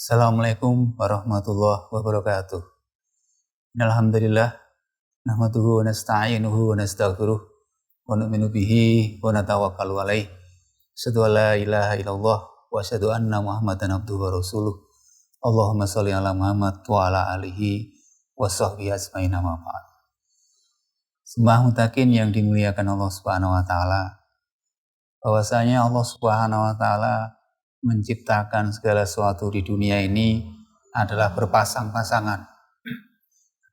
Assalamualaikum warahmatullahi wabarakatuh. Alhamdulillah, nahmaduhu wa nasta'inuhu wa nastaghfiruh wa nu'minu bihi wa natawakkalu alaih. Asyhadu an la ilaha illallah wa asyhadu anna Muhammadan abduhu wa rasuluh. Allahumma shalli ala Muhammad wa ala alihi wa sahbihi ajmain amma ba'd. Sembah mutakin yang dimuliakan Allah Subhanahu wa taala. Bahwasanya Allah Subhanahu wa taala menciptakan segala sesuatu di dunia ini adalah berpasang-pasangan.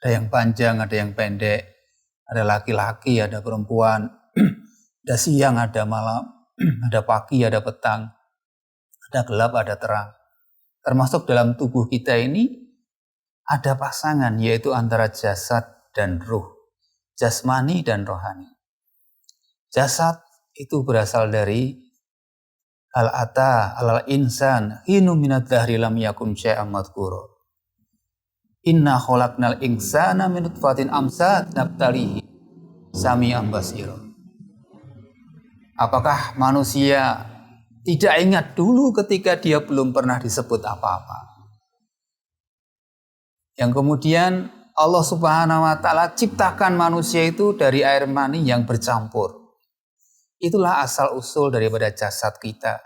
Ada yang panjang, ada yang pendek, ada laki-laki, ada perempuan, ada siang, ada malam, ada pagi, ada petang, ada gelap, ada terang. Termasuk dalam tubuh kita ini ada pasangan, yaitu antara jasad dan ruh, jasmani dan rohani. Jasad itu berasal dari al-ata al-insan hinu minad dahri lam yakun syai'an madhkura. Inna khalaqnal insana min nutfatin amsad nabtalihi sami'an basira. Apakah manusia tidak ingat dulu ketika dia belum pernah disebut apa-apa? Yang kemudian Allah Subhanahu wa taala ciptakan manusia itu dari air mani yang bercampur. Itulah asal usul daripada jasad kita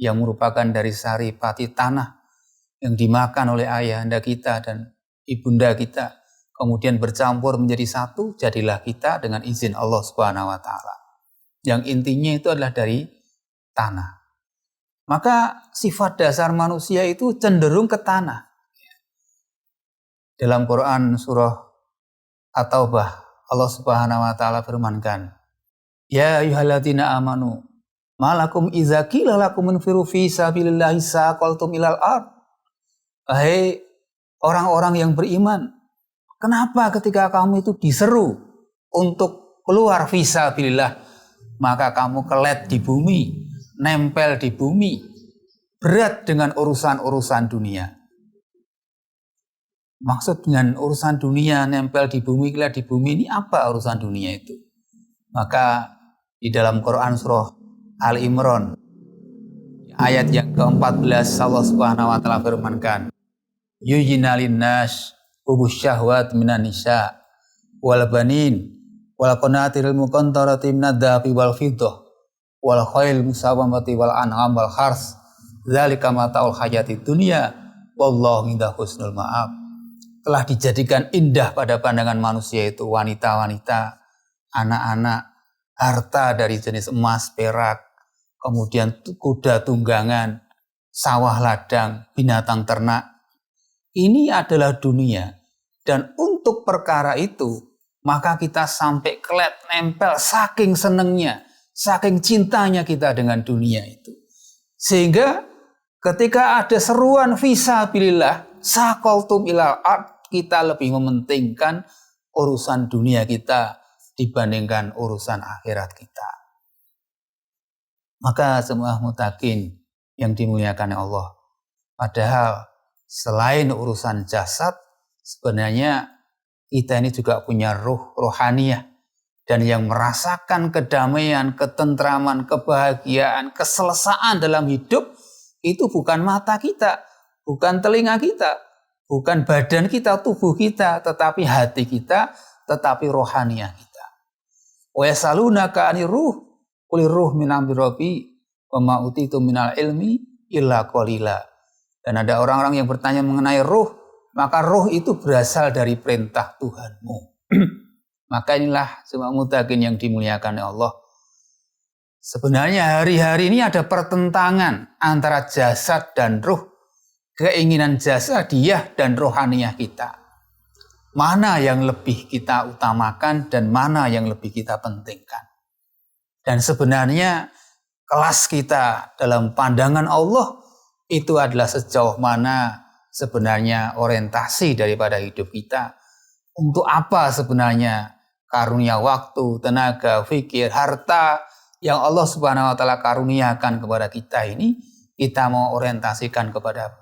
yang merupakan dari saripati tanah yang dimakan oleh ayahanda kita dan ibunda kita, kemudian bercampur menjadi satu, jadilah kita dengan izin Allah Subhanahu wa taala. Yang intinya itu adalah dari tanah. Maka sifat dasar manusia itu cenderung ke tanah. Dalam Quran surah At-Taubah, Allah Subhanahu wa taala firmankan, "Ya ayyuhalladzina amanu, malakum idza qila lakum infiru fi sabilillahi saqaltum ilal ard." Hai orang-orang yang beriman, kenapa ketika kamu itu diseru untuk keluar fi sabilillah, maka kamu kelet di bumi, nempel di bumi, berat dengan urusan-urusan dunia. Maksud dengan urusan dunia, nempel di bumi, kelet di bumi, ini apa urusan dunia itu? Maka di dalam Quran surah Al-Imran ayat yang ke-14 Allah Subhanahu wa taala firmankan, "Yuyyina lin-nas hubus syahwat minan nisa wal banin wal qanatiril muqantarati minadh dhahabi wal fiddah wal khayl musawwamati wal an'am wal hars dzalika mataul hayatid dunya wallahu indahu husnul ma'ab." Telah dijadikan indah pada pandangan manusia itu wanita-wanita, anak-anak, harta dari jenis emas, perak, kemudian kuda tunggangan, sawah ladang, binatang ternak. Ini adalah dunia. Dan untuk perkara itu, maka kita sampai kelet nempel saking senengnya, saking cintanya kita dengan dunia itu. Sehingga ketika ada seruan fisabilillah, saqaltum ilal ard, kita lebih mementingkan urusan dunia kita dibandingkan urusan akhirat kita. Maka semua mutakin yang dimuliakan Allah, padahal selain urusan jasad, sebenarnya kita ini juga punya ruh, rohaniyah, dan yang merasakan kedamaian, ketentraman, kebahagiaan, keselesaan dalam hidup itu bukan mata kita, bukan telinga kita, bukan badan kita, tubuh kita, tetapi hati kita, tetapi rohaniyah kita. Wa yasalunaka 'anir ruh qul ruh min amri rabbi wa ma utitu minal ilmi illa qalila. Dan ada orang-orang yang bertanya mengenai ruh, maka ruh itu berasal dari perintah Tuhanmu. Maka inilah semua mutakin yang dimuliakan oleh Allah. Sebenarnya hari-hari ini ada pertentangan antara jasad dan ruh, keinginan jasadiyah dan rohaniyah kita. Mana yang lebih kita utamakan dan mana yang lebih kita pentingkan. Dan sebenarnya kelas kita dalam pandangan Allah itu adalah sejauh mana sebenarnya orientasi daripada hidup kita. Untuk apa sebenarnya karunia waktu, tenaga, fikir, harta yang Allah Subhanahu wa taala karuniakan kepada kita ini, kita mau orientasikan kepada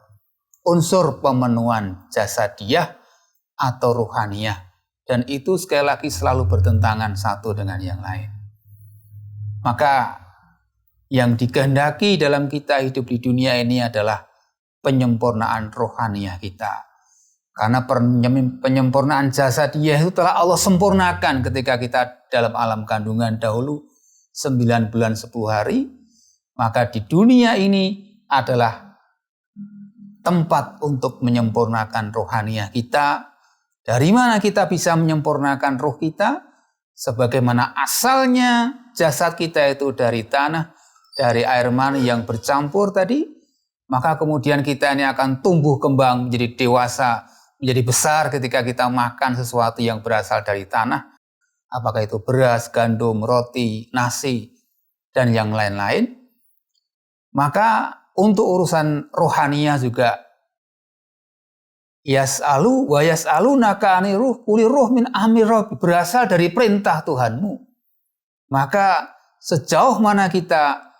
unsur pemenuhan jasadiyah atau ruhaniyah. Dan itu sekali lagi selalu bertentangan satu dengan yang lain. Maka yang dikehendaki dalam kita hidup di dunia ini adalah penyempurnaan rohaniah kita. Karena penyempurnaan jasadiah itu telah Allah sempurnakan ketika kita dalam alam kandungan dahulu 9 bulan 10 hari. Maka di dunia ini adalah tempat untuk menyempurnakan rohaniah kita. Dari mana kita bisa menyempurnakan roh kita? Sebagaimana asalnya jasad kita itu dari tanah, dari air mani yang bercampur tadi, maka kemudian kita ini akan tumbuh kembang menjadi dewasa, menjadi besar ketika kita makan sesuatu yang berasal dari tanah, apakah itu beras, gandum, roti, nasi, dan yang lain-lain. Maka untuk urusan rohaniah juga yas'alu wa yas'alunaka anir ruh qul ruh min amri rabbi, berasal dari perintah Tuhanmu. Maka sejauh mana kita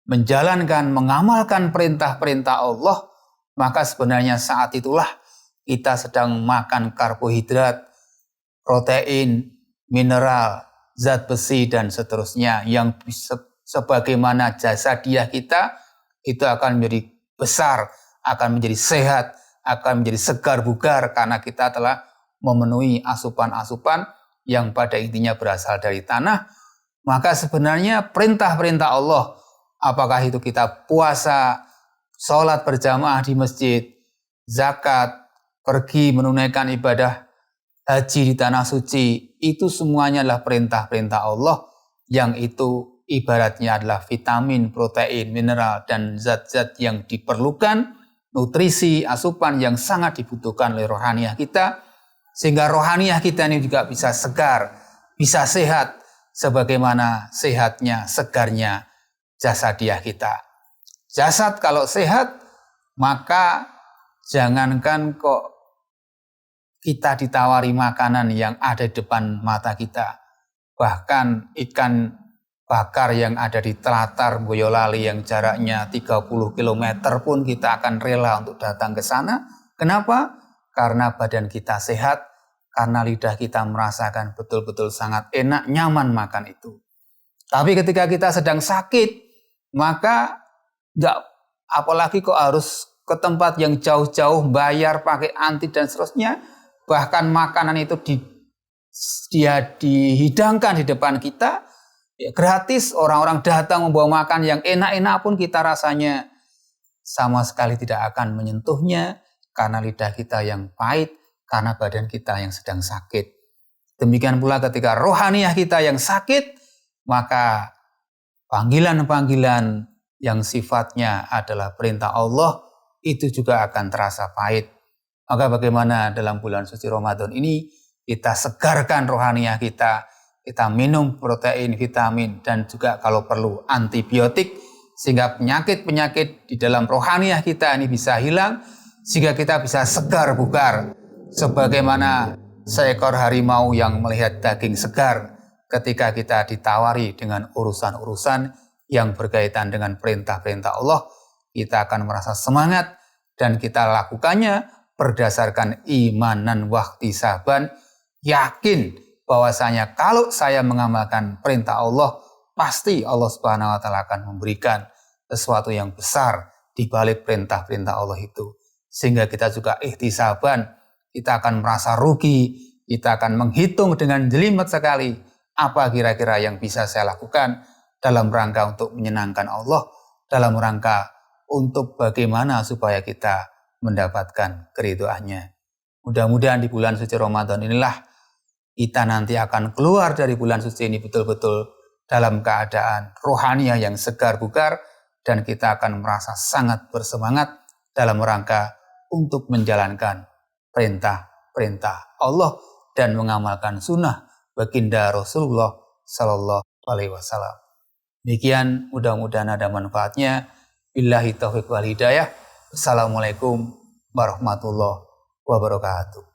menjalankan, mengamalkan perintah-perintah Allah, maka sebenarnya saat itulah kita sedang makan karbohidrat, protein, mineral, zat besi, dan seterusnya yang sebagaimana jasadiah kita itu akan menjadi besar, akan menjadi sehat, akan menjadi segar bugar karena kita telah memenuhi asupan-asupan yang pada intinya berasal dari tanah. Maka sebenarnya perintah-perintah Allah, apakah itu kita puasa, sholat berjamaah di masjid, zakat, pergi menunaikan ibadah haji di tanah suci, itu semuanya adalah perintah-perintah Allah yang itu ibaratnya adalah vitamin, protein, mineral, dan zat-zat yang diperlukan, nutrisi, asupan yang sangat dibutuhkan oleh rohaniah kita, sehingga rohaniah kita ini juga bisa segar, bisa sehat, sebagaimana sehatnya, segarnya jasadiah kita. Jasad kalau sehat, maka jangankan kok kita ditawari makanan yang ada di depan mata kita. Bahkan ikan bakar yang ada di telatar Boyolali yang jaraknya 30 km pun kita akan rela untuk datang ke sana. Kenapa? Karena badan kita sehat, karena lidah kita merasakan betul-betul sangat enak, nyaman makan itu. Tapi ketika kita sedang sakit, maka apalagi kok harus ke tempat yang jauh-jauh, bayar pakai anti dan seterusnya. Bahkan makanan itu dihidangkan di depan kita, ya, gratis, orang-orang datang membawa makan yang enak-enak pun kita rasanya sama sekali tidak akan menyentuhnya karena lidah kita yang pahit, karena badan kita yang sedang sakit. Demikian pula ketika rohaniah kita yang sakit, maka panggilan-panggilan yang sifatnya adalah perintah Allah itu juga akan terasa pahit. Maka bagaimana dalam bulan suci Ramadan ini kita segarkan rohaniah kita minum protein, vitamin, dan juga kalau perlu antibiotik, sehingga penyakit-penyakit di dalam rohaniah kita ini bisa hilang, sehingga kita bisa segar bugar. Sebagaimana seekor harimau yang melihat daging segar ketika kita ditawari dengan urusan-urusan yang berkaitan dengan perintah-perintah Allah, kita akan merasa semangat dan kita lakukannya berdasarkan imanan wahtisaban, yakin bahwasanya kalau saya mengamalkan perintah Allah, pasti Allah Subhanahu wa taala akan memberikan sesuatu yang besar di balik perintah-perintah Allah itu. Sehingga kita juga ihtisaban, kita akan merasa rugi, kita akan menghitung dengan jelimet sekali apa kira-kira yang bisa saya lakukan dalam rangka untuk menyenangkan Allah, dalam rangka untuk bagaimana supaya kita mendapatkan keridhaannya. Mudah-mudahan di bulan suci Ramadan inilah kita nanti akan keluar dari bulan suci ini betul-betul dalam keadaan rohaniah yang segar bugar, dan kita akan merasa sangat bersemangat dalam rangka untuk menjalankan perintah-perintah Allah dan mengamalkan sunnah baginda Rasulullah Sallallahu Alaihi Wasallam. Demikian, mudah-mudahan ada manfaatnya. Billahi taufiq wal hidayah. Assalamualaikum warahmatullahi wabarakatuh.